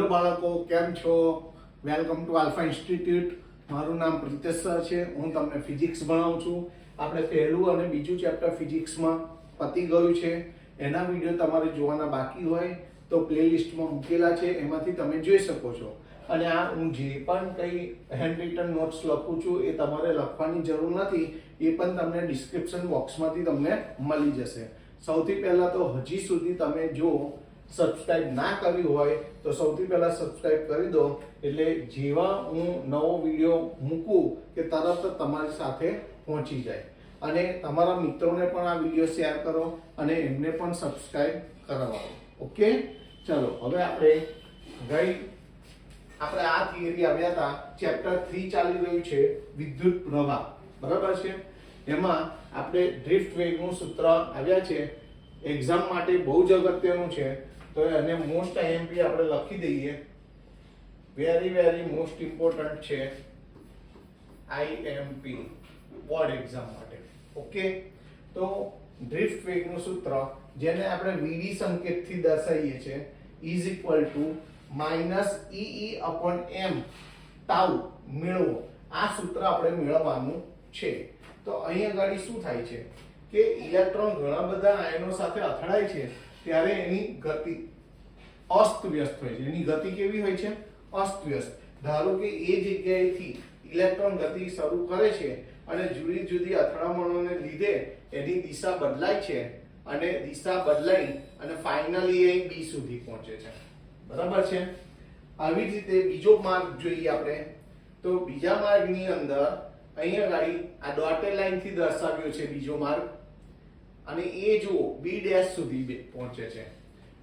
Hello બાળકો, કેમ છો? Welcome to alpha institute. મારું નામ પ્રિતેશ સર છે. હું તમને ફિઝિક્સ ભણાવું છું. આપણે પહેલું અને બીજું ચેપ્ટર ફિઝિક્સમાં પતી ગયું છે. એના વિડીયો તમારે જોવાના બાકી હોય તો પ્લેલિસ્ટમાં મૂકેલા છે, એમાંથી તમે જોઈ શકો છો. અને આ હું જે પણ કંઈ હેન્ડ રિટન નોટ્સ લખું છું એ તમારે લખવાની જરૂર નથી, એ પણ તમને ડિસ્ક્રિપ્શન બોક્સમાંથી તમને મળી જશે. સૌથી પહેલાં તો હજી સુધી તમે જો સબસ્ક્રાઇબ ના કર્યું હોય તો સૌથી પહેલા સબસ્ક્રાઇબ કરી દો, એટલે જેવા હું નવો વિડીયો મૂકું કે તરત જ તમારી સાથે પહોંચી જાય. અને તમારા મિત્રોને પણ આ વિડીયો શેર કરો અને એમને પણ સબસ્ક્રાઇબ કરાવો. ઓકે, ચલો હવે આપણે આ થિયરી આવ્યા હતા. ચેપ્ટર 3 ચાલી રહ્યું છે, વિદ્યુત પ્રવાહ. બરાબર છે. એમાં આપણે ડ્રિફ્ટ વેગનું સૂત્ર આવ્યા છે. એક્ઝામ માટે બહુ જ અગત્યનું છે, તો એને મોસ્ટ આઈએમપી આપણે લખી દઈએ. વેરી મોસ્ટ ઇમ્પોર્ટન્ટ છે આઈએમપી બોર્ડ એક્ઝામ માટે. ઓકે, તો ડ્રિફ્ટ વેગનું સૂત્ર, જેને આપણે વીડી સંકેતથી દર્શાવીએ છીએ, is equal to -EE/m tau મેળવો. આ સૂત્ર આપણે મેળવવાનું છે. તો અહીં આગળ શું થાય છે કે ઇલેક્ટ્રોન ઘણા બધા આયનો સાથે અથડાય છે ત્યારે એની ગતિ અસ્તવ્યસ્ત હોય છે. એની ગતિ કેવી હોય છે? અસ્તવ્યસ્ત. ધારો કે એ જગ્યાએથી ઇલેક્ટ્રોન ગતિ શરૂ કરે છે અને જુદી જુદી અથડામણોને લીધે એની દિશા બદલાય છે, અને દિશા બદલાઈ અને ફાઇનલી એ બી સુધી પહોંચે છે. બરાબર છે. આવી જ રીતે બીજો માર્ગ જોઈએ આપણે, તો બીજા માર્ગની અંદર અહીંયા ગાડી આ ડોટેડ લાઈનથી દર્શાવ્યો છે બીજો માર્ગ, અને એ જુઓ બી ડેશ સુધી પહોંચે છે.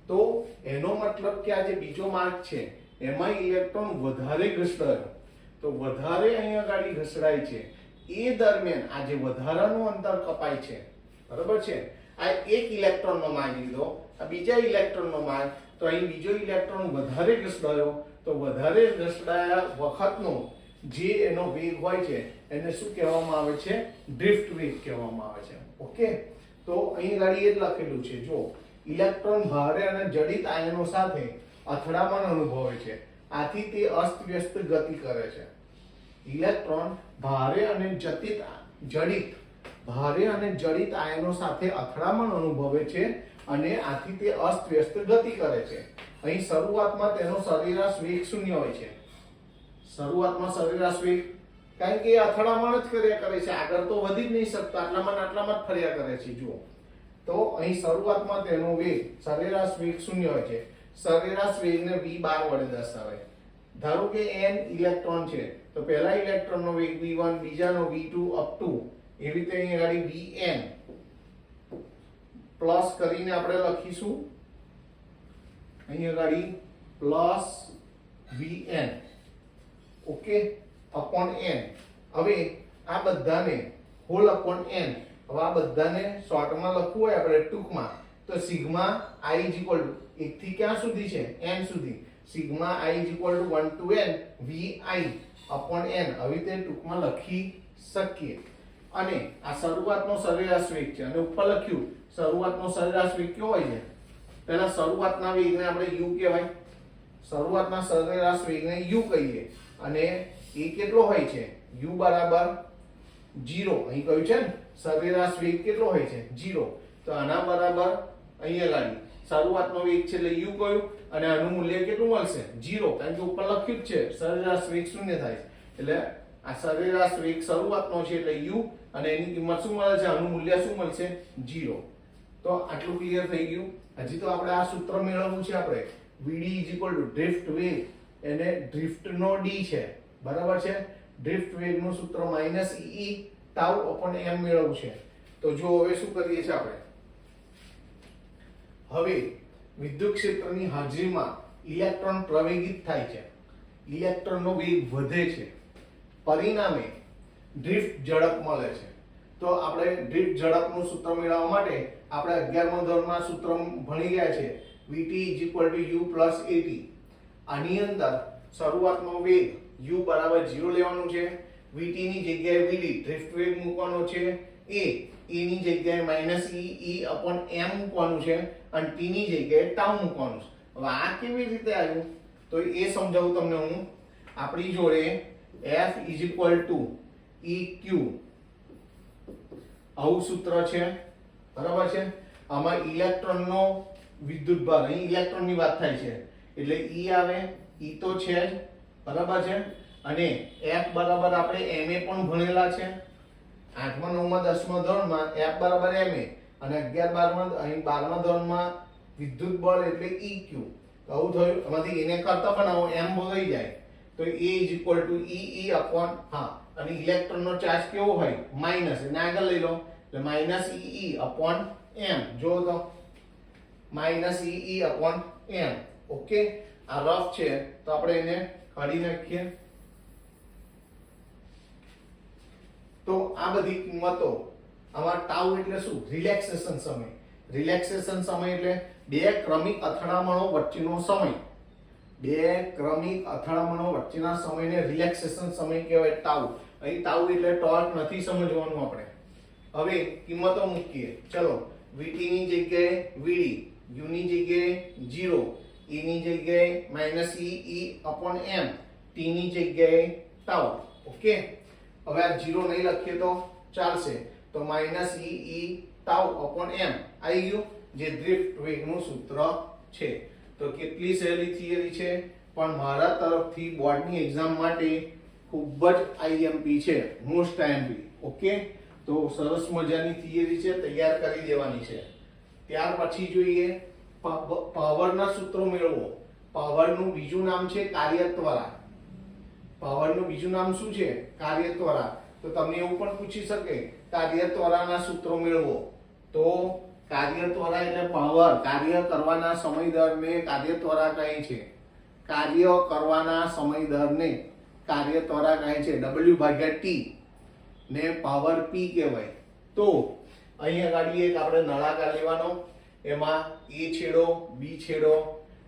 તો એનો મતલબ કે આ જે બીજો માર્ગ છે એમાં ઇલેક્ટ્રોન વધારે ઘસડાયો, તો વધારે અહીંયા ગાડી ઘસડાય છે. એ દરમિયાન આ જે વધારાનું અંતર કપાય છે. બરાબર છે. આ એક ઇલેક્ટ્રોનનો માર્ગ લીધો, આ બીજા ઇલેક્ટ્રોનનો માર્ગ, તો અહીં બીજો ઇલેક્ટ્રોન વધારે ઘસડાયો, તો વધારે ઘસડાયા વખતનો જે એનો વેગ હોય છે એને શું કહેવામાં આવે છે? ડ્રિફ્ટ વેગ કહેવામાં આવે છે. ઓકે, તો અહીં ગાડી એ જ લખેલું છે. જો ઇલેક્ટ્રોન ભારે અને જડિત આયનો સાથે અથડામણ અનુભવે છે, આથી તે અસ્તવ્યસ્ત ગતિ કરે છે. ઇલેક્ટ્રોન ભારે અને જડિત આયનો સાથે અથડામણ અનુભવે છે અને આથી તે અસ્તવ્યસ્ત ગતિ કરે છે. અહીં શરૂઆતમાં તેનો સરેરાશ વેગ 0 હોય છે. શરૂઆતમાં સરેરાશ વેગ, કારણ કે એ અથડામણ જ કર્યા કરે છે, આગળ તો વધી જ નહીં શકતો, આટલામાં જ ફર્યા કરે છે. જુઓ, તો અહીં શરૂઆતમાં તેનો વેગ સરેરાશ વેગ 0 હોય છે. સરેરાશ વેગને v12 વડે દર્શાવે. ધારો કે n ઇલેક્ટ્રોન છે, તો પહેલા ઇલેક્ટ્રોનનો વેગ v1, બીજાનો v2 અપ ટુ, એવી રીતે અહીં આગળ vn પ્લસ કરીને આપણે લખીશું અહીં આગળ plus vn. Okay, upon n. હવે આ બધાને હોલ અપોન n, હવે આ બધાને શોર્ટમાં લખવું હોય આપણે ટૂંકમાં, તો sigma i is equal to 1 થી ક્યાં સુધી છે? n સુધી. Sigma i is equal to 1 to n vi upon n. હવે તે ટૂંકમાં લખી શકીએ. અને આ શરૂઆતનો સરેરાશ વેગ છે, અને ઉપર લખ્યું શરૂઆતનો સરેરાશ વેગ કેવો હોય છે? પહેલા શરૂઆતના વેગને આપણે u કહેવાય. શરૂઆતના સરેરાશ વેગને u કહીએ, અને એ કેટલો હોય છે? u બરાબર 0. અહીં કહ્યું છે ને સરેરાશ વેગ કેટલો હોય છે? 0. તો આના બરાબર અહીંયા લાગી શરૂઆતનો વેગ છે એટલે u કહ્યું, અને આનું મૂલ્ય કેટલું મળશે? 0, કારણ કે ઉપર લખ્યું જ છે સરેરાશ વેગ 0 થાય છે. એટલે આ સરેરાશ વેગ શરૂઆતનો છે એટલે u, અને એની કિંમત શું મળે છે? આનું મૂલ્ય શું મળશે? 0. તો આટલું ક્લિયર થઈ ગયું. હજી તો આપણે આ સૂત્ર મેળવવું છે. આપણે vd is equal to drift વેગ, એને ડ્રિફ્ટનો d છે. બરાબર છે. ડ્રિફ્ટ વેગનું સૂત્ર -EE ટાઉ અપોન m મેળવવું છે. તો જો હવે શું કરીએ છીએ આપણે? હવે વિદ્યુત ક્ષેત્રની હાજરીમાં ઇલેક્ટ્રોન પ્રવેગિત થાય છે, ઇલેક્ટ્રોનનો વેગ વધે છે, પરિણામે ડ્રિફ્ટ ઝડપ મળે છે. તો આપણે ડ્રિફ્ટ ઝડપનું સૂત્ર મેળવવા માટે આપણે 11મા ધોરણમાં સૂત્ર ભણી ગયા છે, vt is equal to u plus at. આની અંદર શરૂઆતનો વેગ u બરાબર 0 લેવાનું છે, vt ની જગ્યાએ vd ડ્રિફ્ટ વેગ મૂકવાનો છે, a ની જગ્યાએ -EE/m મૂકવાનું છે, અને t ની જગ્યાએ ટાઉ મૂકવાનું છે. હવે આ કેવી રીતે આવ્યું? તો તો એ સમજાવું તમને હું. આપણી જોડે F eq આવું સૂત્ર છે, બરાબર છે. આમાં ઇલેક્ટ્રોનનો વિદ્યુતભાર, અહીં ઇલેક્ટ્રોનની વાત થાય છે એટલે E આવે, E તો છે જ, બરાબર છે. અને F બરાબર આપણે ma પણ ભણેલા છે 8મા 9મા 10મા ધોરણમાં. F બરાબર ma અને 11 12મા અહીં 12મા ધોરણમાં વિદ્યુત બળ એટલે eq. આવું થયું. એમાંથી એને કરતા બનાવો m ભગાઈ જાય તો A E હા, અને ઇલેક્ટ્રોનનો ચાર્જ કેવો હોય માઈનસ, એને આગળ લઈ લો એટલે માઈનસ E/m. જો તો માઈનસ E/m. ઓકે, આ રફ છે તો આપણે એને કાઢી નાખીએ. તો આ બધી કિંમતો આમાં ટાઉ એટલે શું? રિલેક્સેશન સમય. રિલેક્સેશન સમય એટલે બે ક્રમિક અથડામણો વચ્ચેનો સમય. બે ક્રમિક અથડામણો વચ્ચેના સમયને રિલેક્સેશન સમય કહેવાય, ટાઉ. અહીં ટાઉ એટલે ટોર્ક નથી સમજવાનું આપણે. હવે કિંમતો મૂકીએ. ચલો, vt ની જગ્યાએ vd, u ની જગ્યાએ 0, e ની જગ્યાએ -e/m, t ની જગ્યાએ ટાઉ. ઓકે, હવે આ 0 નહીં લખીએ તો ચાલશે, તો -e τ/m આવી ગયું, જે ડ્રિફ્ટ વેગનું સૂત્ર છે. તો કેટલી સહેલી થિયરી છે, પણ મારા તરફથી બોર્ડની એક્ઝામ માટે ખૂબ જ IMP છે, મોસ્ટ IMP. ઓકે, તો સરસ મજાની થિયરી છે, તૈયાર કરી દેવાની છે. ત્યાર પછી જોઈએ પાવરના સૂત્રો મેળવો. પાવરનું બીજું નામ છે કાર્યત્વરા. પાવરનું બીજું નામ શું છે? કાર્યત્વરા. તો તમને એવું પણ પૂછી શકે કાર્યત્વરાના સૂત્રો મેળવો. તો કાર્યત્વરા એટલે પાવર, કાર્ય કરવાના સમય દરને કાર્યત્વરા કહે છે. કાર્ય કરવાના સમય દરને કાર્યત્વરા કહે છે. W/T ને પાવર P કહેવાય. તો અહીંયા આગળ એક આપણે નળાકાર લેવાનો, એમાં A છેડો, B છેડો,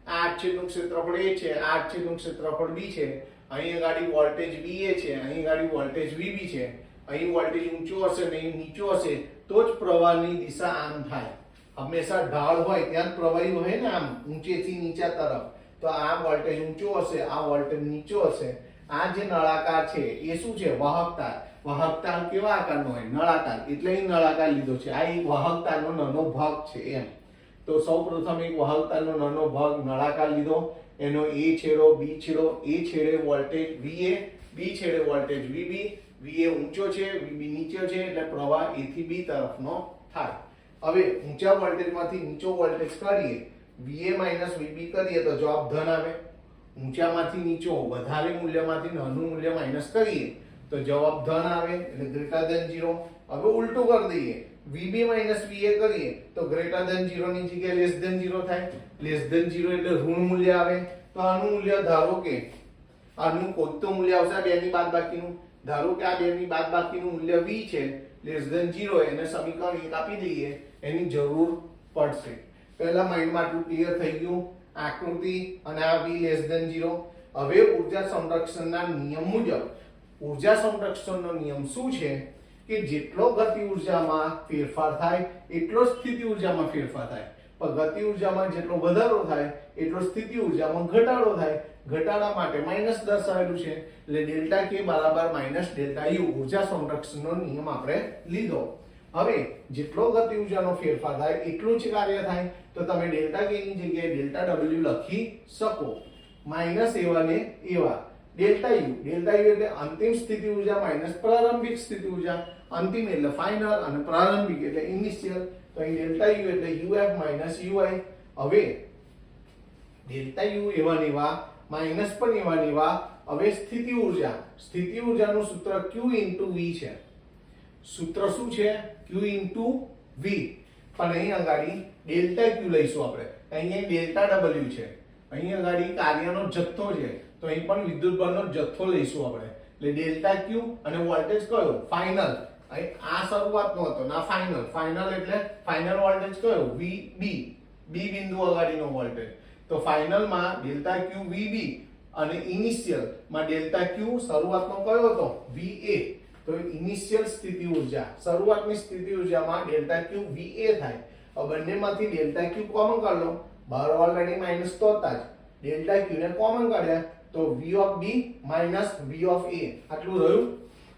આ 8 છેદનું ક્ષેત્રફળ A છે, આ 8 છેદનું ક્ષેત્રફળ B છે. અહીં આગળ વોલ્ટેજ VA છે, અહીં આગળ વોલ્ટેજ VB છે. અહીં વોલ્ટેજ ઊંચો હશે ને અહીં નીચો હશે તો જ પ્રવાહની દિશા આમ થાય. હંમેશા ઢાળ હોય ત્યાં જ પ્રવાહી હોય ને, આમ ઊંચેથી નીચા તરફ. તો આ વોલ્ટેજ ઊંચો હશે, આ વોલ્ટેજ નીચો હશે. આ જે નળાકાર છે એ શું છે? વાહકતાર. વાહકતાર કેવા આકારનો હોય? નળાકાર. એટલે અહીં નળાકાર લીધો છે. આ એક વાહકતારનો નાનો ભાગ છે એમ. તો સૌપ્રથમ એક વાહકતારનો નાનો ભાગ નળાકાર લીધો, એનો A છેડો, B છેડો. A છેડે વોલ્ટેજ VA, B છેડે વોલ્ટેજ VB. VA ઊંચો છે, VB નીચો છે, એટલે પ્રવાહ A થી B તરફનો થાય. હવે ઊંચા વોલ્ટેજમાંથી નીચો વોલ્ટેજ કાઢીએ, VA VB કરીએ તો જવાબ ધન આવે. ઊંચામાંથી નીચો વધારે મૂલ્યમાંથી નાનું મૂલ્ય માઈનસ કરીએ તો જવાબ ધન આવે, એટલે ગ્રેટર ધેન 0. હવે ઉલટું કરી દઈએ, VB VA કરીએ તો ગ્રેટર ધેન 0 ની જગ્યાએ લેસ ધેન 0 થાય. લેસ ધેન 0 એટલે ઋણ મૂલ્ય આવે. તો આનું મૂલ્ય ધારો કે આનું કોઈ તો મૂલ્ય આવશે, બે ની બાદબાકીનું. ધારો કે આ બે ની બાદબાકીનું મૂલ્ય v છે, લેસ ધેન 0, એને સમીકરણ 1 આપી દઈએ, એની જરૂર પડશે. પહેલા માઇન્ડમાં આટલું ક્લિયર થઈ ગયું, આકૃતિ અને આ v લેસ ધેન 0. હવે ઊર્જા સંરક્ષણના નિયમ મુજબ, ઊર્જા સંરક્ષણનો નિયમ શું છે કે જેટલો ગતિ ઊર્જામાં ફેરફાર થાય એટલો સ્થિતિ ઊર્જામાં ફેરફાર થાય. પણ ગતિ ઊર્જામાં જેટલો વધારો થાય એટલો સ્થિતિ ઊર્જામાં ઘટાડો થાય. ઘટાડા માટે માઈનસ દર્શાવેલું છે, એટલે ડેલ્ટા k બરાબર માઈનસ ડેલ્ટા u. ઊર્જા સંરક્ષણનો નિયમ આપણે લીધો. હવે જેટલો ગતિ ઊર્જાનો ફેરફાર થાય એટલું જ કાર્ય થાય, તો તમે ડેલ્ટા k ની જગ્યાએ ડેલ્ટા w લખી શકો. માઈનસ એવા ને એવા. ડેલ્ટા u એટલે અંતિમ સ્થિતિ ઊર્જા માઈનસ પ્રારંભિક સ્થિતિ ઊર્જા. અંતિમ એટલે ફાઇનલ અને પ્રારંભિક એટલે ઇનિશિયલ. તો અહીં ડેલ્ટા u એટલે uf માઈનસ ui. હવે ડેલ્ટા u એવા ને એવા, માઈનસ પણ એવા ને એવા. હવે સ્થિતિ ઊર્જાનું સૂત્ર q * v છે. સૂત્ર શું છે? q * v. પણ અહીં આગળ ડેલ્ટા q લઈશું આપણે. અહીંયા ડેલ્ટા w છે. અહીં આગળ કાર્યનો જથ્થો છે, તો અહીં પણ વિદ્યુત બળનો જથ્થો લઈશું આપણે. એટલે ડેલ્ટા q અને વોલ્ટેજ કયો? ફાઇનલ. અહીં આ શરૂઆતનો હતો ના ફાઇનલ. ફાઇનલ એટલે ફાઇનલ વોલ્ટેજ કયો? VB. B બિંદુ આગળનો વોલ્ટેજ. તો ફાઇનલમાં ડેલ્ટા q VB અને ઇનિશિયલ માં ડેલ્ટા q શરૂઆતનો કયો હતો? VA. તો ઇનિશિયલ સ્થિતિ ઊર્જા, શરૂઆતની સ્થિતિ ઊર્જામાં ડેલ્ટા q VA થાય. હવે બંનેમાંથી ડેલ્ટા q કોમન કાઢ લો, બહાર ઓલરેડી માઈનસ તો હતા જ. ડેલ્ટા ક્યુ ને કોમન કાઢ્યા તો v of b minus v of a આટલું રહ્યું.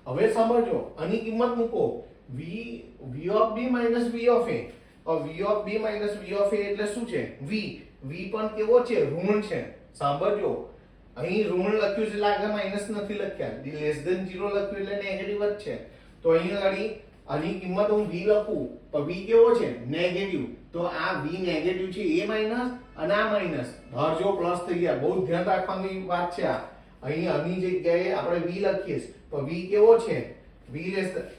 હવે સમજો આની કિંમત મૂકો v of b minus v of a. v of b minus v of a એટલે શું છે? v પણ કેવો છે? ઋણ છે. સાંભળજો અહીં ઋણ લખ્યું છે લાગે માઈનસ નથી લખ્યા, લેસ ધેન 0 લખ્યું એટલે નેગેટિવ જ છે. તો અહીં આગળ આની કિંમત હું v લખું તો v કેવો છે? નેગેટિવ. તો આ v નેગેટિવ છે એ માઈનસ અને આ માઈનસ બહાર જો પ્લસ થઈ ગયા. બહુ ધ્યાન રાખવાની વાત છે આ. અહીં આની જગ્યાએ આપણે v લખીએ તો v કેવો છે? v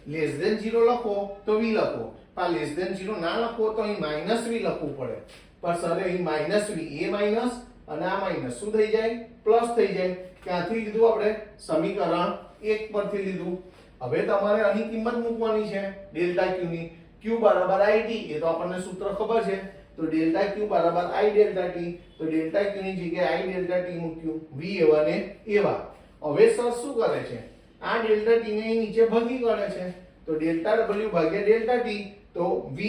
લેસ ધેન 0 લખો તો v લખો, પણ લેસ ધેન 0 ના લખો તો અહીં માઈનસ v લખવું પડે. પણ સર અહીં માઈનસ v એ માઈનસ અને આ માઈનસ શું થઈ જાય? પ્લસ થઈ જાય. ક્યાંથી લીધું આપણે? સમીકરણ 1 પરથી લીધું. હવે તમારે આની કિંમત મૂકવાની છે ડેલ્ટા ક્યુ ની. q બરાબર it એ તો આપણને સૂત્ર ખબર છે. તો ડેલ્ટા q બરાબર i ડેલ્ટા t. તો ડેલ્ટા q ની જગ્યાએ i ડેલ્ટા t મૂક્યું, v એવા ને એવા. હવે સર શું કરે છે? આ ડેલ્ટા t ને નીચે ભાગી કરે છે. તો ડેલ્ટા w ભાગ્યા ડેલ્ટા t તો v i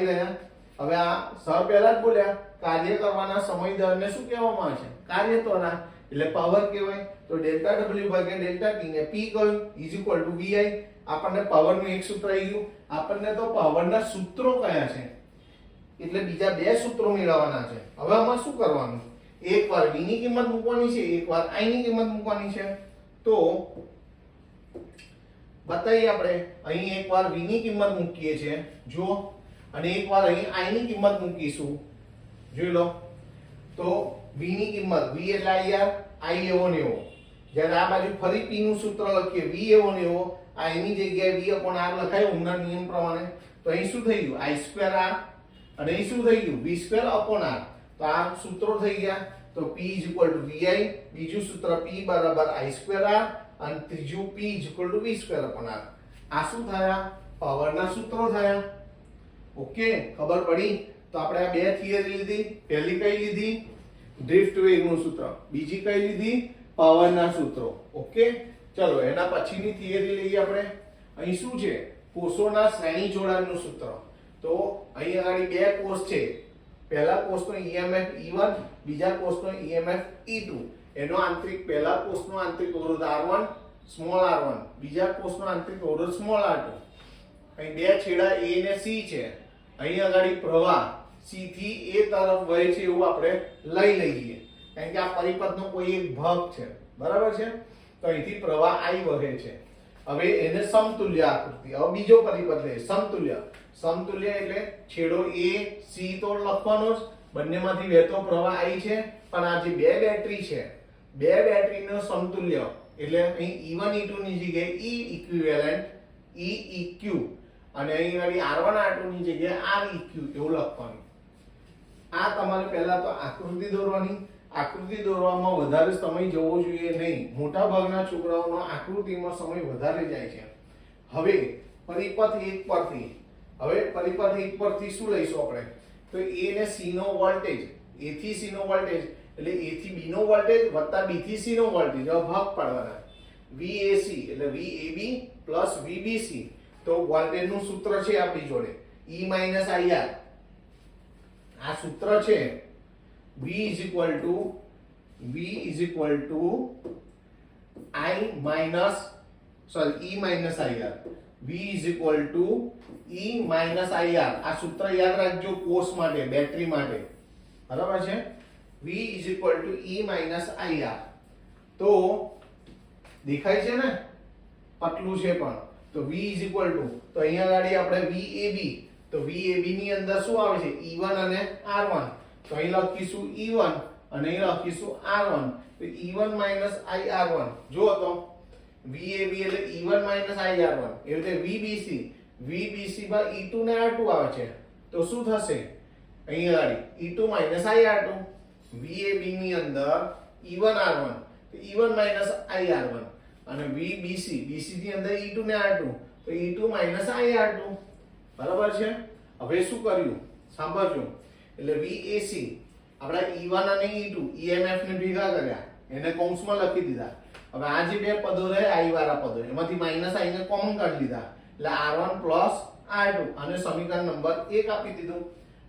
રહ્યા. હવે આ સર પહેલા જ બોલ્યા કાર્ય કરવાના સમય દરને શું કહેવામાં આવે છે? કાર્ય ત્વરા એટલે પાવર કહેવાય. તો ડેલ્ટા w ભાગ્યા ડેલ્ટા t ને p કહ્યું ઇઝ ઇક્વલ ટુ vi. આપણને પાવર નું એક સૂત્ર આવી ગયું. આપણને તો પાવરના સૂત્રો કયા છે એટલે બીજા બે સૂત્રો મેળવવાના છે. હવે આમાં શું કરવાનું? એકવાર v ની કિંમત મૂકવાની છે, એકવાર i ની કિંમત મૂકવાની છે. તો બતાઈએ આપણે અહીં એકવાર v ની કિંમત મૂકીએ છીએ જો, અને એકવાર અહીં i ની કિંમત મૂકીશું. જોઈ લો તો v ની કિંમત v એટલે i એવો ને એવો. જ્યારે આ બાજુ ફરી p નું સૂત્ર લખીએ v એવો ને એવો, i ની જગ્યાએ v upon r લખાય ઓહમના નિયમ પ્રમાણે. તો અહીં શું થઈ ગયું? i સ્ક્વેર r અને અહીં શું થઈ ગયું? v square upon r. તો આ સૂત્રો થઈ ગયા. તો p vi, બીજું સૂત્ર p બરાબર i સ્ક્વેર r અને ત્રીજું p v square upon r. આ શું થયા? પાવરના સૂત્રો થયા. ઓકે, ખબર પડી? તો આપણે આ બે થિયરી લીધી. પહેલી કઈ લીધી? ડ્રિફ્ટ વેગનું સૂત્ર. બીજી કઈ લીધી? પાવરના સૂત્રો. ઓકે, ચલો એના પછીની થિયરી લઈએ આપણે. અહીં શું છે? કોષોના શ્રેણી જોડાણનું સૂત્ર. તો અહીં આગળ બે કોષ છે. પહેલા કોષનો EMF E1, બીજા કોષનો EMF E2. એનો આંતરિક પહેલા કોષનો આંતરિક અવરોધ R1 સ્મોલ r1, બીજા કોષનો આંતરિક અવરોધ સ્મોલ r2. અહીં બે છેડા A અને C છે. અહીં આગળ પ્રવાહ C થી A તરફ વહે છે એવું આપણે લઈ લઈએ, કારણ કે આ પરિપથનો કોઈ એક ભાગ છે. બરાબર છે? તો અહીંથી પ્રવાહ I વહે છે. હવે એને સમતુલ્ય આકૃતિ. હવે બીજો પરિપથ લે સમતુલ્ય. સમતુલ્ય એટલે છેડો A C તો લખવાનો જ, બંનેમાંથી વહેતો પ્રવાહ I છે, પણ આ જે બે બેટરી છે, બે બેટરીનો સમતુલ્ય એટલે અહીં E1 E2 ની જગ્યાએ E ઇક્વિવેલન્ટ E eq અને અહીં R1 R2 ની જગ્યાએ R eq એવું લખવાનું. આ તમારે પહેલા તો આકૃતિ દોરવાની. આકૃતિ દોરવામાં વધારે સમય જવો જોઈએ નહીં. મોટા ભાગના છોકરાઓનો આકૃતિમાં સમય વધારે જાય છે. હવે પરિપથ 1 પરથી, હવે પરિપથ 1 પરથી શું લઈશું આપણે? તો A ને C નો વોલ્ટેજ, A થી C નો વોલ્ટેજ એટલે A થી B નો વોલ્ટેજ વત્તા B થી C નો વોલ્ટેજ ભાગ પાડવાના. VAC એટલે VAB VBC. તો વોલ્ટેજનું સૂત્ર છે આપણી જોડે E IR. આ સૂત્ર છે V is equal to E minus IR. V is equal to E minus IR. આ સૂત્ર યાદ રાખજો કોષ માટે, બેટરી માટે. બરાબર છે? V is equal to E minus IR. તો દેખાય છે ને? પતલું છે પણ. તો V is equal to, તો અહીંયા ગાડી આપણે VAB. તો VAB ની અંદર શું આવે છે? E1 અને R1. તો અહીં લખીશું E1 અને અહીં લખીશું R1. તો E1 minus IR1. જો તો VAB એટલે E1 minus IR1. એ રીતે VBC માં E2 ને R2 આવે છે. તો શું થશે? અહીં આગળ E2 minus IR2. VAB ની અંદર E1 R1. તો E1 minus IR1 અને BC ની અંદર E2 ને R2. તો E2 minus IR2. બરાબર છે? હવે શું કર્યું? સાંભળજો. એટલે VAC આપણે E1 અને E2 EMF ને ભેગા કર્યા, એને કૌંસમાં લખી દીધા. હવે આ જે બે પદો રહે I વાળા પદો, એમાંથી માઈનસ I ને કોમન કાઢી લીધા એટલે R1 પ્લસ R2 અને સમીકરણ નંબર 1 આપી દીધું.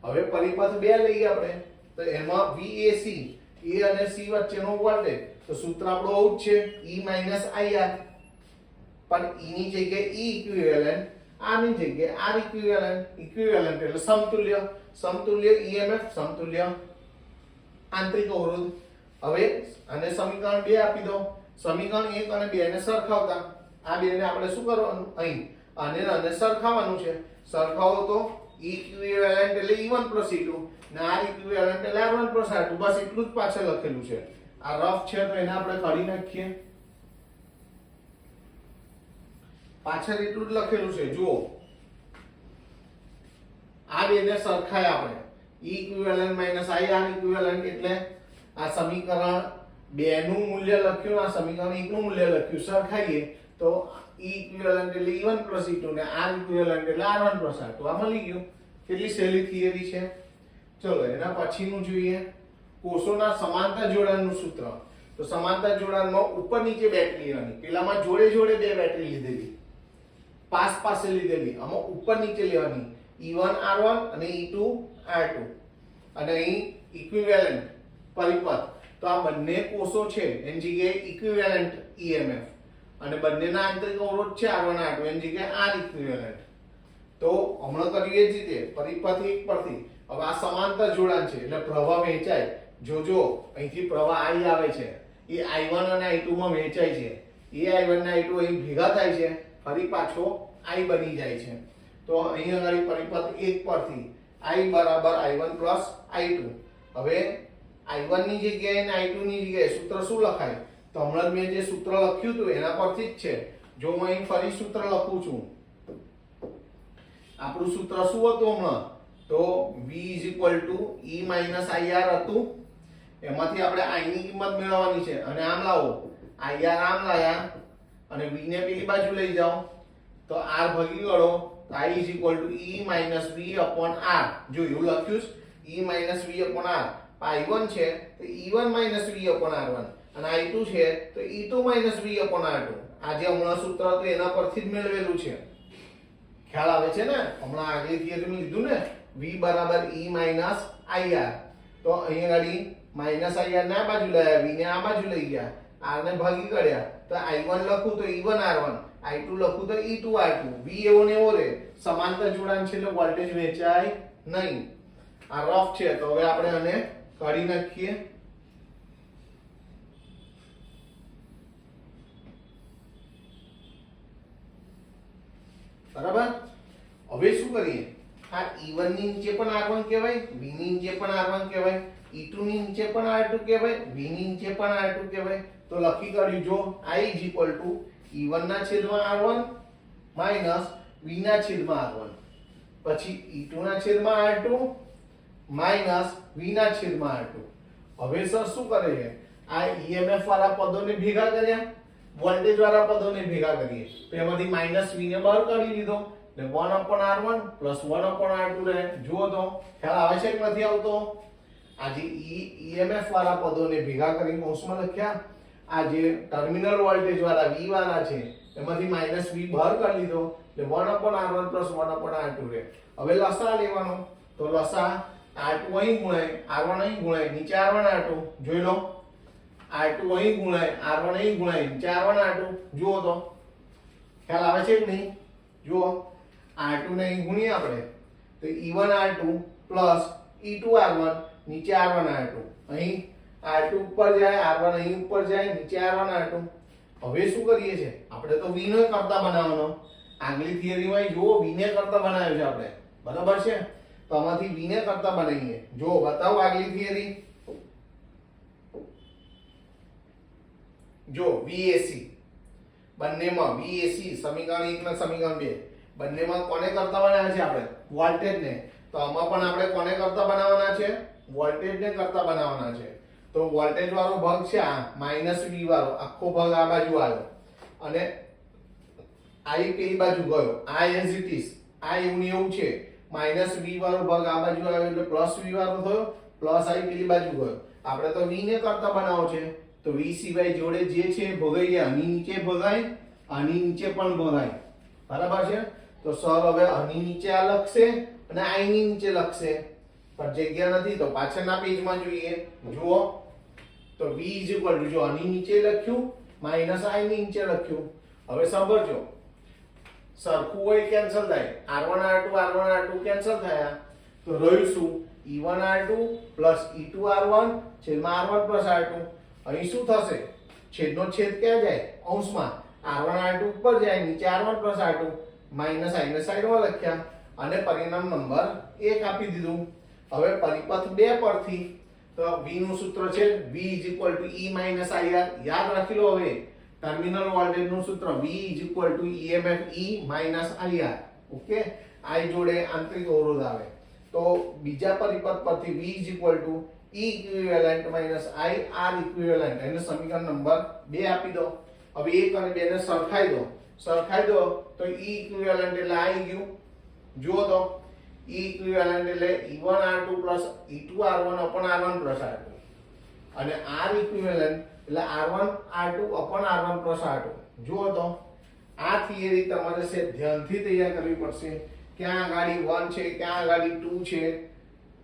હવે પરિપથ 2 લઈએ આપણે. તો એમાં VAC A અને C વચ્ચેનો વોલ્ટેજ, તો સૂત્ર આપણું આવું જ છે E IR, પણ E ની જગ્યાએ E ઇક્વિવેલન્ટ, R ની જગ્યાએ R ઇક્વિવેલન્ટ. ઇક્વિવેલન્ટ એટલે સમતુલ્ય, સમતુલ્ય EMF, સમતુલ્ય આંતરિક અવરોધ. હવે આને સમીકરણ 2 આપી દો. સમીકરણ 1 અને 2 ને સરખાવતા, આ બેને આપણે શું કરવાનું, અહીં આને સરખાવવાનું છે. સરખાવો તો E ઇક્વિવેલન્ટ એટલે E1 E2 ને R ઇક્વિવેલન્ટ એટલે R1 R2. બસ એટલું જ પાછળ લખેલું છે. આ રફ છે તો એને આપણે કાઢી નાખીએ. પાછળ એટલું જ લખેલું છે. જુઓ, આ બેને સરખાય આપણે. E ઇક્વિવેલન્ટ IR ઇક્વિવેલન્ટ એટલે આ સમીકરણ 2 નું મૂલ્ય લખ્યું, આ સમીકરણ 1 નું મૂલ્ય લખ્યું, સરખાઈએ તો E ઇક્વિવેલન્ટ એટલે E1 E2 ને R ઇક્વિવેલન્ટ એટલે R1 R2. આ મળી ગયું. કેટલી સહેલી થિયરી છે. ચલો એના પછીનું જોઈએ, કોષોના સમાંતર જોડાણનું સૂત્ર. તો સમાંતર જોડાણમાં ઉપર નીચે બેટરી લેવાની. પેલામાં જોડે જોડે બે બેટરી લીધેલી, પાસ પાસે લીધેલી. આમાં ઉપર નીચે લેવાની, E1 R1 અને E2 R2. અને અહીં ઇક્વિવેલન્ટ પરિપથ, તો આ બંને કોષો છે એની જગ્યાએ ઇક્વિવેલન્ટ EMF, અને બંનેના આંતરિક અવરોધ છે R1 R2, એની જગ્યાએ R ઇક્વિવેલન્ટ. તો હમણાં કરીએ જ રીતે પરિપથ 1 પરથી. હવે આ સમાંતર જોડાણ છે એટલે પ્રવાહ વહેંચાય. જોજો, અહીંથી પ્રવાહ I આવે છે, એ I1 અને I2 માં વહેંચાય છે. એ I1 ને I2 અહીં ભેગા થાય છે, ફરી પાછો I બની જાય છે. તો અહીં આગળ પરિપથ 1 પરથી I બરાબર I1 I2. હવે I1 ની જગ્યાએ અને I2 ની જગ્યાએ સૂત્ર શું લખાય? તો હમણાં મેં જે સૂત્ર લખ્યું હતું એના પરથી જ છે. જો હું અહીં ફરી સૂત્ર લખું છું, આપણું સૂત્ર શું હતું હમણાં? તો V E IR હતું. એમાંથી આપણે I ની કિંમત મેળવવાની છે, અને આમ લાવો, IR આમ લાયા અને V ને પેલી બાજુ લઈ જાઓ તો R ભાગી ગયો. I E V R. જો એવું લખ્યું છે E V R. I1 છે તો E1 V R1, અને I2 છે તો E2 V R2. આ જે હમણાં સૂત્ર હતું એના પરથી જ મેળવેલું છે. ખ્યાલ આવે છે ને? હમણાં આગલી થિયરીમાં લીધું ને, V બરાબર E IR. તો અહીંયા ગાડી -IR ને આ બાજુ લાયા, V ને આ બાજુ લઈ ગયા, R ને ભાગી કાઢ્યા. તો I1 લખું તો E1 R1, I2 લખું તો E2 R2. V એવો ને એવો રહે. સમાંતર જોડાણ છે એટલે વોલ્ટેજ વહેંચાય નહીં. આ રફ છે તો હવે આપણે આને કાઢી નાખીએ. બરાબર. હવે શું કરીએ? આ E1 ની નીચે પણ R1 કહેવાય, V ની નીચે પણ R1 કહેવાય, E2 ની નીચે પણ R2 કહેવાય, V ની નીચે પણ R2 કહેવાય. તો લખી કાઢ્યું. જો I E1 ના છેદમાં R1 માઈનસ V ના છેદમાં R1, પછી E2 ના છેદમાં R2 માઈનસ V ના છેદમાં R2. હવે સર શું કરે છે? આ EMF વાળા પદોને ભેગા કર્યા, વોલ્ટેજ વાળા પદોને ભેગા કરીએ તો એમાંથી માઈનસ V ને બહાર કાઢી લીધો, એટલે 1/R1 + 1/R2 રહે. જુઓ તો ખ્યાલ આવે છે કે નથી આવતો? આ જે EMF વાળા પદોને ભેગા કરીને કૌંસમાં લખ્યા, આ જે ટર્મિનલ વોલ્ટેજ વાળા V વાળા છે એમાંથી માઈનસ V બહાર કાઢી લીધો, એટલે 1/R1 + 1/R2 રહે. હવે લસા લેવાનો. તો લસા R2 અહીં ગુણાય, R1 અહીં ગુણાય, નીચે R1 R2. જોઈ લો, R2 અહીં ગુણાય, R1 અહીં ગુણાય, નીચે R1 R2. જુઓ તો ખ્યાલ આવે છે કે નહીં? જુઓ, R2 ને અહીં ગુણીએ આપણે તો E1 R2 + E2 R1, નીચે R1 R2. અહીં R2 ઉપર જાય, R1 અહીં ઉપર જાય, નીચે R1 R2. હવે શું કરીએ છે? આપણે તો V નો કરતા બનાવવાનો. આગલી થિયરીમાં જુઓ, V ને કરતા બનાવ્યો છે આપણે, બરાબર છે? તો આમાંથી V ને કરતા બનાવીએ. જો બતાવો આગલી થિયરી. જો VAC બંનેમાં, VAC સમીકરણ 1 અને સમીકરણ 2 બંનેમાં કોને કરતા બનાવ્યા છે આપણે? વોલ્ટેજ ને. તો આમાં પણ આપણે કોને કરતા બનાવવાના છે? વોલ્ટેજ ને કરતા બનાવવાના છે. તો વોલ્ટેજ વાળો ભાગ છે આ -V વાળો, આખો ભાગ આ બાજુ આવ્યો, અને I પેલી બાજુ ગયો. આ એઝ ઇટ ઇઝ, આ એવું ને એવું છે. -V વાળો ભાગ આ બાજુ આવ્યો એટલે +V વાળો થયો, +I પેલી બાજુ ગયો. આપણે તો V ને કરતા બનાવો છે, તો V સિવાય જોડે જે છે ભગાઈ જાય. આની નીચે ભગાય, આની નીચે પણ ભગાય, બરાબર છે? તો સર હવે આની નીચે આ લખશે અને I ની નીચે લખશે, પણ જગ્યા નથી તો પાછળના પેજમાં જોઈએ. જુઓ, તો v જો આની નીચે લખ્યું માઈનસ i ની નીચે લખ્યું. હવે સાંભળજો, સરખું હોય કેન્સલ થાય, r1 r2 કેન્સલ થયા તો રહ્યું શું? e1 r2 e2 r1 છેદમાં r1 r2. અહીં શું થશે? છેદનો છેદ ક્યાં જાય? અંશમાં. r1 r2 ઉપર જાય, નીચે r1 r2. માઈનસ i ને સાઈડમાં લખ્યા અને પરિણામ નંબર 1 આપી દીધું. હવે પરિપથ 2 પરથી તો v નું સૂત્ર છે v e ir. યાદ રાખી લો. હવે ટર્મિનલ વોલ્ટેજ નું સૂત્ર v emf e ir. Okay, i જોડે આંતરિક અવરોધ આવે તો બીજા પરિપથ પરથી v e equivalent i r equivalent એને સમીકરણ નંબર 2 આપી દો. હવે 1 અને 2 ને સરખાઈ દો તો e equivalent એટલે આવી ગયું. જુઓ તો e equivalent એટલે e1 r2 e2 r1 r1 r2 અને r equivalent એટલે r1 r2 r1 r2. જુઓ તો આ થિયરી તમારે છે ધ્યાનથી તૈયાર કરવી પડશે. ક્યાં આગાડી 1 છે, ક્યાં આગાડી 2 છે,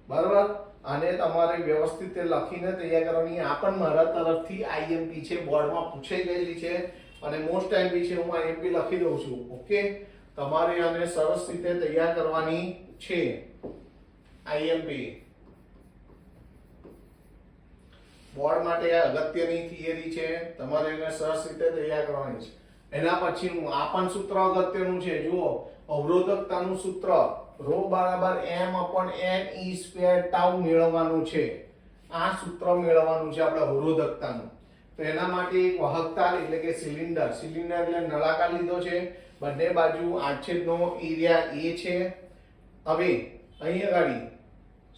બરાબર. અને તમારે વ્યવસ્થિત લખીને તૈયાર કરવાની. આ પણ મારા તરફથી IMP છે, બોર્ડમાં પૂછાઈ ગયેલી છે અને મોસ્ટ ટાઈમ છે હું IMP લખી દઉં છું. ઓકે, તમારે આને સરસ રીતે તૈયાર કરવાની છે. IMP બોર્ડ માટે આ અગત્યની થિયરી છે, તમારે એને સરસ રીતે તૈયાર કરવાની છે. એના પછીનું આ પણ સૂત્ર અગત્યનું છે. જુઓ, અવરોધકતાનું સૂત્ર ρ બરાબર m/n e² τ મેળવવાનું છે. આ સૂત્ર મેળવવાનું છે આપણે અવરોધકતાનું. તો એના માટે એક વાહકતા એટલે કે સિલિન્ડર એટલે નળાકાર લીધો છે. બંને બાજુ આડછેદનો એરિયા a છે. હવે અહીં આગળ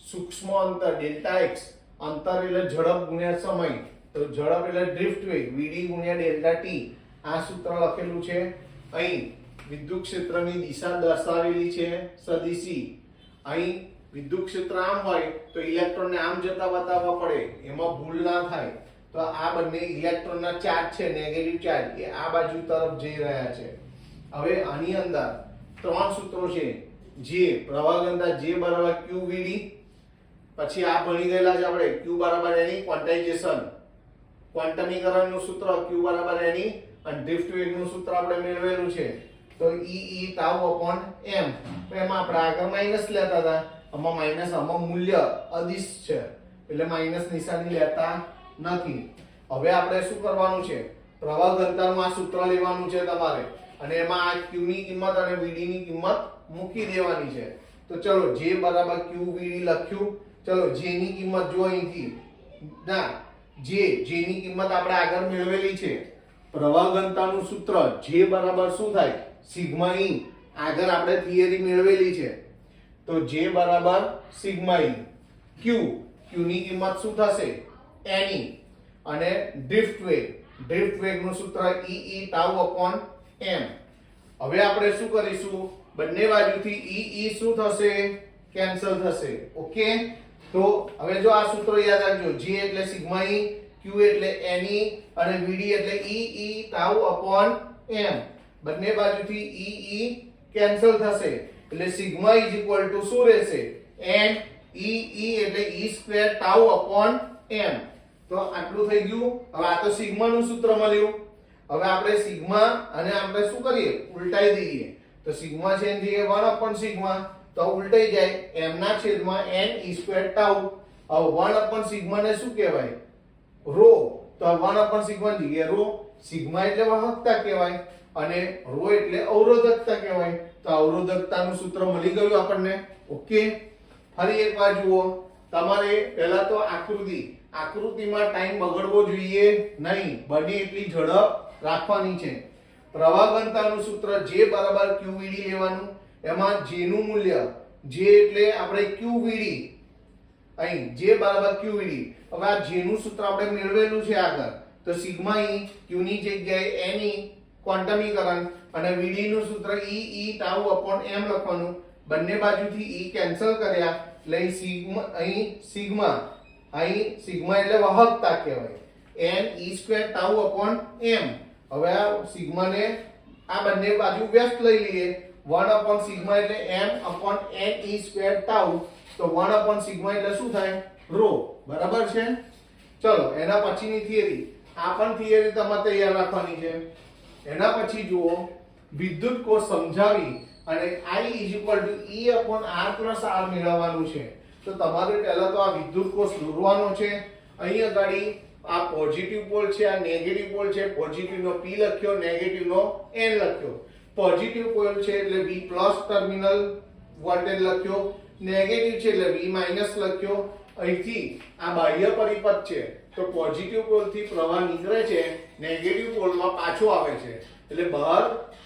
સૂક્ષ્મ અંતર ડેલ્ટા x, અંતર એટલે ઝડપ ગુણ્યા સમય, તો ઝડપ એટલે ડ્રિફ્ટ વેગ vd ગુણ્યા ડેલ્ટા t. આ સૂત્ર લખેલું છે. અહીં વિદ્યુત ક્ષેત્રની દિશા દર્શાવેલી છે સદિશી. અહીં વિદ્યુત ક્ષેત્ર આમ હોય તો ઇલેક્ટ્રોનને આમ જતા બતાવવા પડે, એમાં ભૂલ ના થાય. તો આ બંને ઇલેક્ટ્રોનના ચાર્જ છે, નેગેટિવ ચાર્જ, એ આ બાજુ તરફ જઈ રહ્યા છે. હવે આની અંદર 3 સૂત્રો છે. જે પ્રવાહ ઘનતા J બરાબર qvd, પછી આ ભણી ગયેલા છે આપણે q બરાબર એની ક્વોન્ટાઇઝેશન, ક્વોન્ટમીકરણનું સૂત્ર q બરાબર એની, અને ડ્રિફ્ટ વેગનું સૂત્ર આપણે મેળવેલું છે. તો e τ/m. તો એમાં આપણે આગળ માઈનસ લેતા હતા, આમાં મૂલ્ય અદિશ છે એટલે માઈનસ નિશાની લેતા નથી. હવે આપણે શું કરવાનું છે? પ્રવાહ ઘનતાનું આ સૂત્ર લેવાનું છે તમારે અને એમાં આ q ની કિંમત અને vd ની કિંમત મૂકી દેવાની છે. તો ચલો j બરાબર qvd લખ્યું. ચલો j ની કિંમત જો અહીંથી ના j ની કિંમત આપણે આગળ મેળવેલી છે. પ્રવાહ ઘનતાનું સૂત્ર j બરાબર શું થાય? Sigma e. આગળ આપણે થિયરી મેળવેલી છે. તો j બરાબર સિગ્મા e. q ની કિંમત શું થશે? ne. અને ડ્રિફ્ટ વેગનું સૂત્ર e τ/m. હવે આપણે શું કરીશું? બંને બાજુથી e શું થશે? કેન્સલ થશે. ઓકે, તો હવે જો આ સૂત્ર યાદ રાખજો. j એટલે સિગ્મા e, q એટલે ne અને vd એટલે e τ/m. બંને બાજુથી e કેન્સલ થશે એટલે સિગ્મા શું રહેશે? n e એટલે e² τ/m. તો આટલું થઈ ગયું. હવે આ તો સિગ્મા નું સૂત્ર મળ્યું. હવે આપણે સિગ્મા અને આપણે શું કરીએ? ઉલટાઈ દઈએ. તો સિગ્મા છે એની જગ્યાએ 1/σ તો ઉલટાઈ જાય, m ના છેદમાં n e² τ. હવે 1/σ ને શું કહેવાય? ρ. તો 1/σ ની જગ્યાએ ρ. સિગ્મા એટલે વાહકતા કહેવાય અને ρ એટલે અવરોધકતા કહેવાય. તો અવરોધકતાનું સૂત્ર મળી ગયું આપણને. ઓકે, ફરી એકવાર જુઓ. તમારે પહેલા તો આકૃતિમાં ટાઈમ બગડવો જોઈએ નહીં, બને એટલી ઝડપ રાખવાની છે. પ્રવાહ ઘનતાનું સૂત્ર J બરાબર qvd લેવાનું. એમાં J નું મૂલ્ય, J એટલે આપણે qvd, અહીં J બરાબર qvd. હવે આ J નું સૂત્ર આપણે મેળવેલું છે આગળ. તો સિગ્મા e, q ની જગ્યાએ ne ક્વોન્ટમીકરણ અને vd નું સૂત્ર e τ/m લખવાનું. બંને બાજુથી e કેન્સલ કર્યા એટલે સિગ્મા એટલે વાહકતા કહેવાય, n e² τ/m. હવે આ સિગ્મા ને આ બંને બાજુ વ્યસ્ત લઈ લઈએ. 1/σ એટલે m/n e² τ. તો 1/σ એટલે શું થાય? ρ. બરાબર છે. ચલો એના પછીની થિયરી, આ પણ થિયરી તમારે તૈયાર રાખવાની છે. એના પછી જુઓ વિદ્યુત કોષ સમજાવી અને I E/R+R મેળવવાનું છે. તો તમારે પહેલા તો આ વિદ્યુત કોષ દોરવાનો છે. અહીં આગળ આ પોઝિટિવ પોલ છે, આ નેગેટિવ પોલ છે. પોઝિટિવ નો P લખ્યો, નેગેટિવ નો N લખ્યો. પોઝિટિવ પોલ છે એટલે V+ ટર્મિનલ વોલ્ટેજ લખ્યો, નેગેટિવ છે એટલે V- લખ્યો. અહીંથી આ બાહ્ય પરિપથ છે તો પોઝિટિવ પોલથી પ્રવાહ નીકળે છે, નેગેટિવ પોલમાં પાછો આવે છે. એટલે બહાર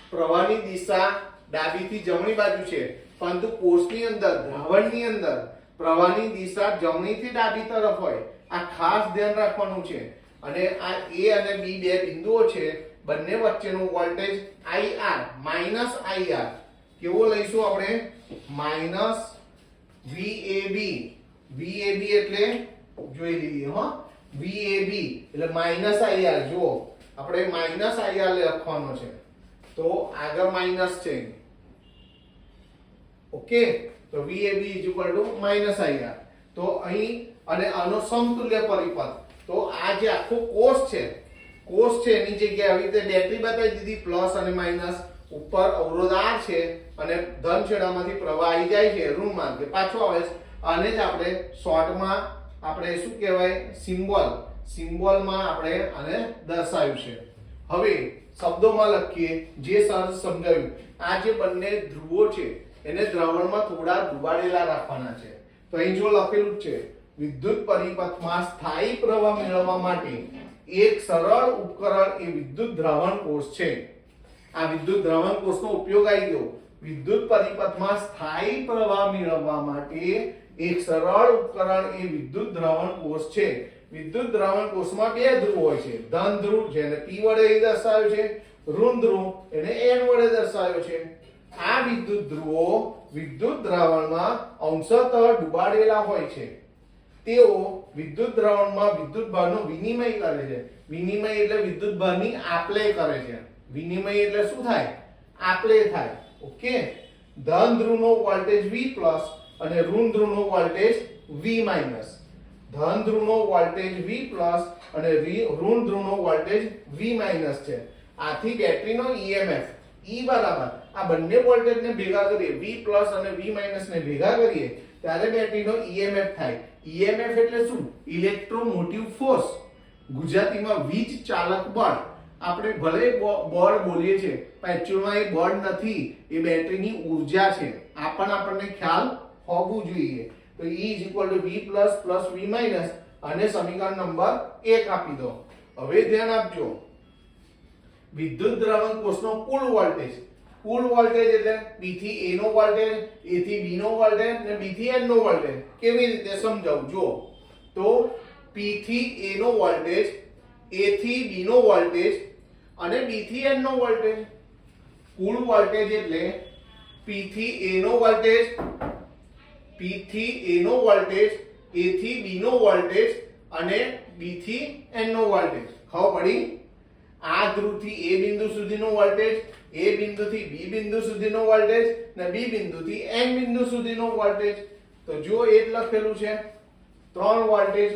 પ્રવાહની દિશા ડાબીથી જમણી બાજુ છે, પરંતુ કોષની અંદર, દ્રાવણની અંદર પ્રવાહની દિશા જમણીથી ડાબી તરફ હોય. આ ખાસ ધ્યાન રાખવાનું છે. અને આ A અને B બે બિંદુઓ છે, બંને વચ્ચેનો વોલ્ટેજ IR -IR કેવો લઈશું આપણે? -VAB. VAB એટલે જોઈ લઈએ હો, VAB એટલે -IR. જુઓ આપણે -IR લખવાનો છે તો આગળ માઈનસ છે. ઓકે, તો VAB -IR. તો અહીં અને આનો સમતુલ્ય પરિપથ. તો આ જે આખો કોષ છે એની જગ્યાએ આવી રીતે બેટરી બતાવી દીધી, પ્લસ અને માઈનસ. ઉપર અવરોધ R છે અને ધન છેડામાંથી પ્રવાહ આવી જાય છે, ઋણ માર્ગે પાછો આવે છે. આને જ આપણે શોર્ટમાં આપણે શું કહેવાય, સિમ્બોલમાં આપણે આને દર્શાવ્યું છે. હવે શબ્દોમાં લખીએ જે સર સમજાવ્યું. આ જે બંને ધ્રુવો છે એને દ્રાવણમાં થોડા ડુબાડેલા રાખવાના છે. તો અહીં જો લખેલું છે વિદ્યુત પરિપથમાં સ્થાયી પ્રવાહ મેળવવા માટે એક સરળ ઉપકરણ એ વિદ્યુત દ્રાવણ કોષ છે. આ વિદ્યુત દ્રાવણ કોષનો ઉપયોગ આવી ગયો. વિદ્યુત પરિપથમાં સ્થાયી પ્રવાહ મેળવવા માટે એક સરળ ઉપકરણ એ વિદ્યુત દ્રાવણ કોષ છે. વિદ્યુત દ્રાવણ કોષમાં બે ધ્રુવ હોય છે, ધન ધ્રુવ જેને P વડે દર્શાવ્યો છે, ઋણ ધ્રુવ એને N વડે દર્શાવ્યો છે. આ વિદ્યુત ધ્રુવો વિદ્યુત દ્રાવણમાં અંશતઃ ડુબાડેલા હોય છે. તેઓ વિદ્યુત દ્રાવણમાં વિદ્યુત ભારનો વિનિમય કરે છે. વિનિમય એટલે વિદ્યુત ભારની આપ-લે કરે છે. વિનિમય એટલે શું થાય? આપ-લે થાય. ઓકે, ધન ધ્રુવનો વોલ્ટેજ V+ અને ઋણ ધ્રુવનો વોલ્ટેજ V-. ધન ધ્રુવનો વોલ્ટેજ V+ અને ઋણ ધ્રુવનો વોલ્ટેજ V- છે. આથી બેટરીનો EMF E બરાબર આ બંને વોલ્ટેજને ભેગા કરીએ, V+ અને V- ને ભેગા કરીએ ત્યારે બેટરીનો EMF થાય. EMF એટલે શું? ઇલેક્ટ્રોમોટિવ ફોર્સ, ગુજરાતીમાં વીજ ચાલક બળ. આપણે ભલે બળ બોલીએ છીએ પણ એક્ચ્યુઅલમાં એ બળ નથી, એ બેટરીની ઊર્જા છે. આ પણ આપણને ખ્યાલ હોવું જોઈએ. તો E = V+ + V- અને સમીકરણ નંબર 1 આપી દો. હવે ધ્યાન આપજો, વિદ્યુત દ્રાવણ કોષનો કુલ વોલ્ટેજ એટલે B થી A નો વોલ્ટેજ, A થી B નો વોલ્ટેજ અને B થી N નો વોલ્ટેજ. કેવી રીતે સમજાવું જુઓ. તો P થી A નો વોલ્ટેજ, A થી B નો વોલ્ટેજ અને B થી N નો વોલ્ટેજ. કુલ વોલ્ટેજ એટલે P થી A નો વોલ્ટેજ, P થી A નો વોલ્ટેજ, A થી B નો વોલ્ટેજ અને B થી N નો વોલ્ટેજ. ખબર પડી? આ ધ્રુવથી A બિંદુ સુધીનો વોલ્ટેજ, A બિંદુથી B બિંદુ સુધીનો વોલ્ટેજ અને B બિંદુથી N બિંદુ સુધીનો વોલ્ટેજ. તો જો એ જ લખેલું છે, ત્રણ વોલ્ટેજ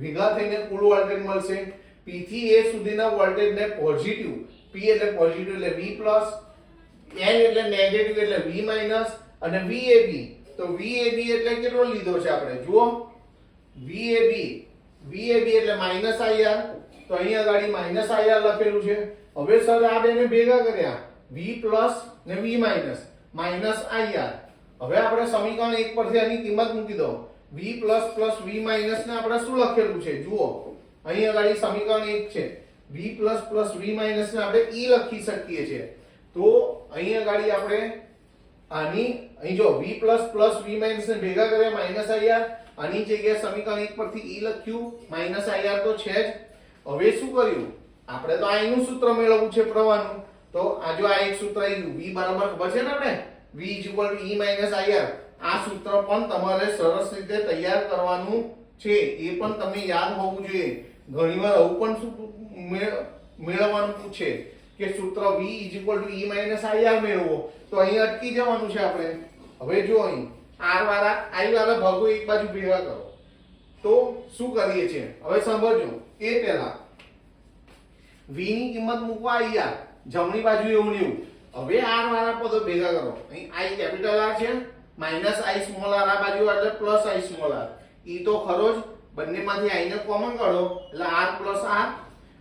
ભેગા થઈને કુલ વોલ્ટેજ મળશે. P થી A સુધીના વોલ્ટેજને પોઝિટિવ, P એટલે પોઝિટિવ એટલે V+, N એટલે નેગેટિવ એટલે V- અને VAB. તો VAB એટલે કેટલો લીધો છે આપણે? જુઓ, VAB એટલે -IR. તો અહીંયા ગાડી -IR લખેલું છે. હવે સર આ બેને ભેગા કર્યા, V+ ને V- -IR. હવે આપણે સમીકરણ 1 પરથી આની કિંમત મૂકી દો. V+ + V- ને આપણે શું લખેલું છે? જુઓ, અહીંયા ગાડી સમીકરણ 1 છે. V+ + V- ને આપણે E લખી શકીએ છીએ. તો અહીંયા ગાડી આપણે આની અહીં જો V++ V- ને ભેગા કર્યા -IR. આની જગ્યાએ સમીકરણ 1 પરથી E લખ્યું, -IR તો છે જ. હવે શું કર્યું? આપણે તો આનું સૂત્ર મેળવવું છે પ્રવાહનું. તો આ જો આ એક સૂત્ર આવ્યું, V બરાબર ખબર છે ને આપણે, V = E - IR. આ સૂત્ર પણ તમારે સરસ રીતે તૈયાર કરવાનું છે. એ પણ તમને યાદ હોવું જોઈએ. ઘણીવાર આવું પણ શું મેળવવાનું પૂછે કે સૂત્ર V = E - IR મેળવો. તો અહીં અટકી જવાનું છે આપણે. હવે જો અહીં R વાળા I વાળા ભાગો એક બાજુ ભેગા કરો. તો શું કરીએ છીએ હવે સાંભળજો એ પહેલા v ની કિંમત મૂકવા અહીંયા જમણી બાજુ એવું ને એવું હવે r વાળા પદો ભેગા કરો અહીં i કેપિટલ R છે માઈનસ i સ્મોલ r આ બાજુ એટલે પ્લસ i સ્મોલ r ઈ તો ખરો જ બંનેમાંથી i ને કોમન કાઢો એટલે r પ્લસ r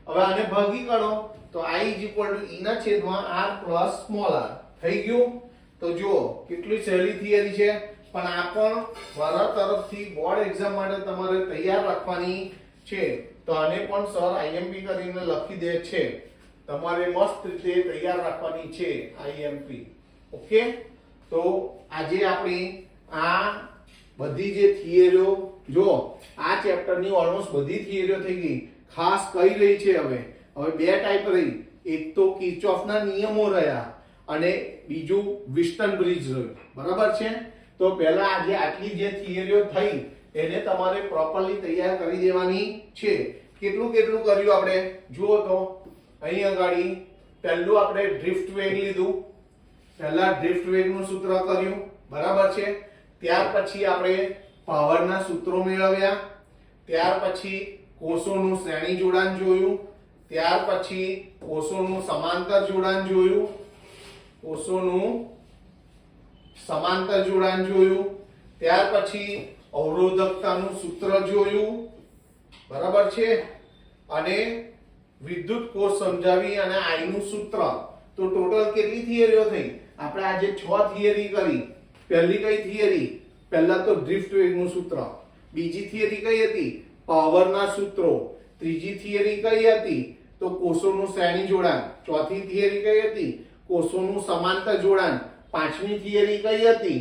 હવે આને ભાગી કાઢો તો i ઈ ના છેદમાં r પ્લસ સ્મોલ r થઈ ગયું તો જુઓ કેટલી સહેલી થિયરી છે પણ આ પણ મારા તરફથી બોર્ડ એક્ઝામ માટે તમારે તૈયાર રાખવાની છે તો આને પણ સર આઈએમપી કરીને લખી દે છે તમારે મસ્ત રીતે તૈયાર રાખવાની છે આઈએમપી ઓકે તો આજે આપણી આ બધી જે થિયરીઓ જો આ ચેપ્ટરની ઓલમોસ્ટ બધી થિયરીઓ થઈ ગઈ ખાસ કઈ રહી છે હવે બે ટાઈપ રહી એક તો કિર્ચોફના નિયમો રહ્યા અને બીજું વિસ્ટન બ્રિજ રહ્યું બરાબર છે તો પહેલા આજે આટલી જે થિયરીઓ થઈ એને તમારે પ્રોપરલી તૈયાર કરી દેવાની છે કેટલું કેટલું કર્યું આપણે જુઓ તો અહીં આગળ પહેલું આપણે ડ્રિફ્ટ વેગ લીધું પહેલા ડ્રિફ્ટ વેગનું સૂત્ર કર્યું બરાબર છે ત્યાર પછી આપણે પાવરના સૂત્રો મેળવ્યા ત્યાર પછી કોષોનું શ્રેણી જોડાણ જોયું ત્યાર પછી કોષોનું સમાંતર જોડાણ જોયું કોષોનું સમાંતર જોડાણ જોયું ત્યાર પછી અવરોધકતાનું સૂત્ર જોયું બરાબર છે અને વિદ્યુત કોષ સમજાવી અને I નું સૂત્ર તો ટોટલ કેટલી થિયરીઓ થઈ આપણે આજે 6 થિયરી કરી પહેલી કઈ થિયરી પહેલા તો ડ્રિફ્ટ વેગનું સૂત્ર બીજી થિયરી કઈ હતી પાવરના સૂત્રો ત્રીજી થિયરી કઈ હતી તો કોષોનું શ્રેણી જોડાણ ચોથી થિયરી કઈ હતી કોષોનું સમાંતર જોડાણ પાંચમી થિયરી કઈ હતી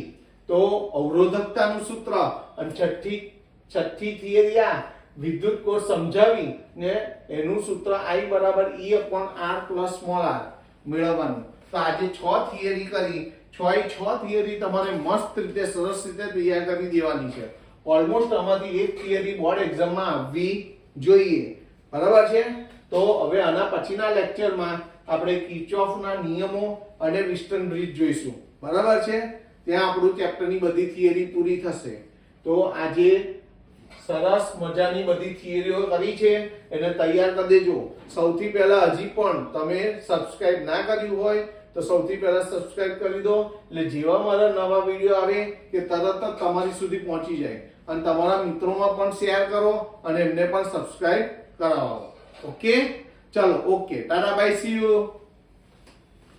તો અવરોધકતાનું સૂત્ર અને છઠ્ઠી થિયરી આ વિદ્યુત કોષ સમજાવી ને એનું સૂત્ર I બરાબર E/R પ્લસ સ્મોલ r મેળવવાનું તો આજે 6 થિયરી કરી 6 થિયરી તમારે મસ્ત રીતે સરસ રીતે તૈયાર કરી દેવાની છે ઓલમોસ્ટ આમાંથી એક થિયરી બોર્ડ એક્ઝામમાં આવવી જોઈએ બરાબર છે તો હવે આના પછીના લેક્ચરમાં આપણે કિર્ચોફના નિયમો અને વિસ્ટન બ્રિજ જોઈશું બરાબર છે ત્યાં આપણું ચેપ્ટરની બધી થિયરી પૂરી થશે તો આજે સરસ મજાની બધી થિયરીઓ કરી છે એને તૈયાર કરી દેજો સૌથી પહેલા હજી પણ તમે સબસ્ક્રાઇબ ના કર્યું હોય તો સૌથી પહેલા સબસ્ક્રાઇબ કરી દો એટલે જેવા મારા નવા વિડિયો આવે કે તરત જ તમારી સુધી પહોંચી જાય અને તમારા મિત્રોમાં પણ શેર કરો અને એમને પણ સબસ્ક્રાઇબ કરાવો ઓકે ચલો okay tata bye see you